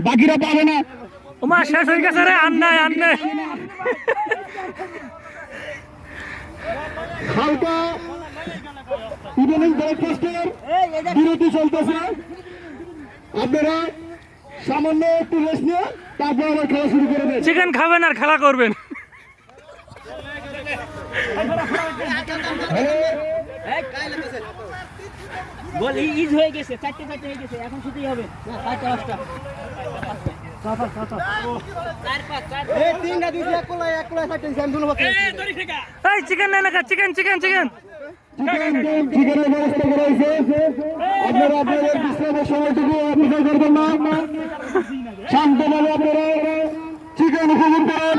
বাকিরা পাবে না। ওমা শেষ হয়ে গেছে রে, আন্নায় আন্নায় হালকা ইভিনিং ব্রেকফাস্টের বিরতি চলতেছে। আপনারা সামান্য একটু রেস্ট নিয়ে তারপর আবার খেলা শুরু করে দেন। চিকেন খাবেন আর খেলা করবেন। গোল ইজ হয়ে গেছে, চারটে হয়ে গেছে, এখন শুধুই হবে না, চারটে পাঁচটা এই চিকেন নেই না, চিকেন চিকেন চিকেন চিকেনের ব্যবস্থা করা হয়েছে। আপনারা আপনাদের বিশ্রামের সময়টুকু অপেক্ষা করবেন না, শান্তভাবে আপনারা চিকেন উপভোগ করেন,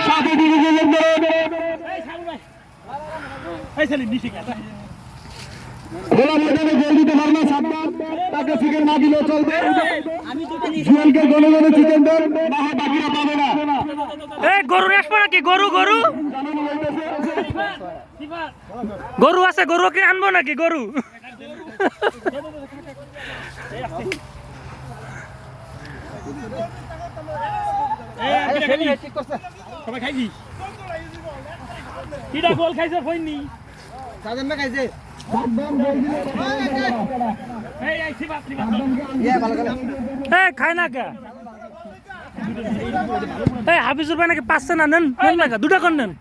সাথে ডিভিশন করেন। খোলা ময়দানে গোল দিতে পারে না সাবধান, তাকে চিকেন না দিলেও চলবে। জুয়েলকে গনে গনে চিকেন দেন, না হয় বাকিরা পাবে না। এই গরু আসবে নাকি? গরু গরু গরু আছে, গরুকে আনবো নাকি? গরু গোল খাইছে ফইনি খাইছে খায় না কে? এই হাফিজুর ভাই নাকি পাচ্ছে না, নেন নেন না, দুটা কর নেন।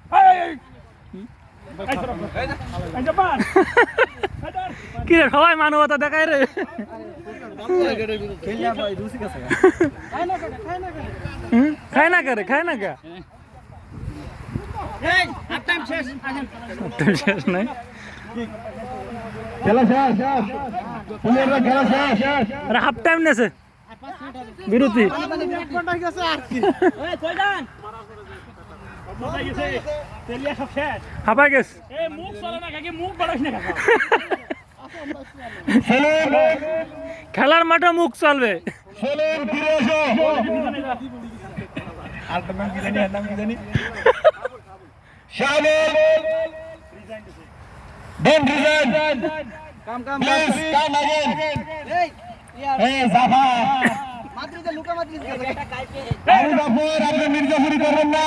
কি রে সবাই মানবতা দেখায় রে। খায় না কে রে, খায় না কে? শেষ নাই, খেলা শেষ, খেলা শেষ। হাফ টাইম নেছে, বিরতি। হাঁপাই গেছে, খেলার মাঠে মুখ চলবে। মির্জাপুরি করবেন না,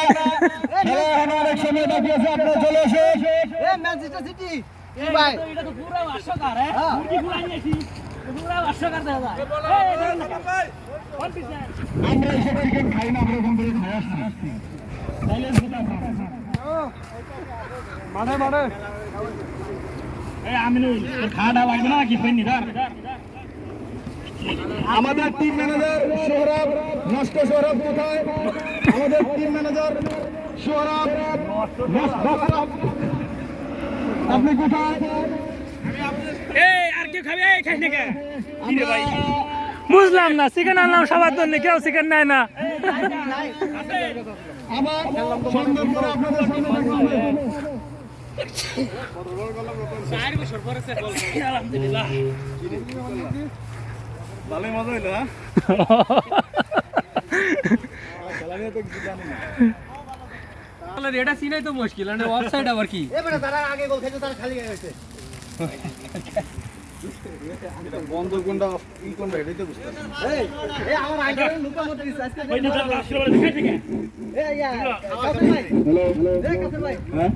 খেলা এখনো অনেক সময় বাকি আছে, আপনারা চলে আসুন। ম্যানচেস্টার সিটি ভাই, এটা তো পুরো আশকার, হ্যাঁ মুরগি ফুলাই নিয়েছি, পুরো আশকার দেখা যায়। আমরা এসব চিকেন খাই না, আমরা ওখান থেকে খাই আসছি। মাঠে মাঠে খাওয়া লাগবে না কি? আমাদের টিম ম্যানেজার সোহরাব, নষ্ট সোহরাব কোথায়? আমাদের টিম ম্যানেজার সোহরাব, আপনি কোথায়? আর কেউ খাবে? খাই না কে? বুঝলাম না, চিকেন আনলাম সবার জন্য, কেউ চিকেন নেয় না। আমার সন্ধান করে আপনাদের সামনে দেখা হবে। ভালোই মজা হইলো, হ্যাঁ? এটা চিনাই তো মুশকিল, অফসাইড আবার কি? তারা আগে গোল খাইছে, তারা খালি গেছে। বন্ধ কোনটা ই কোনটা এটাই তো বুঝতে পারছি। এই আমার আইডা লুকা মত দিছে আজকে। ওই না, আশীর্বাদ দেখাই থেকে। এই ইয়া, কাসের ভাই। হ্যালো এই কাসের ভাই। হ্যাঁ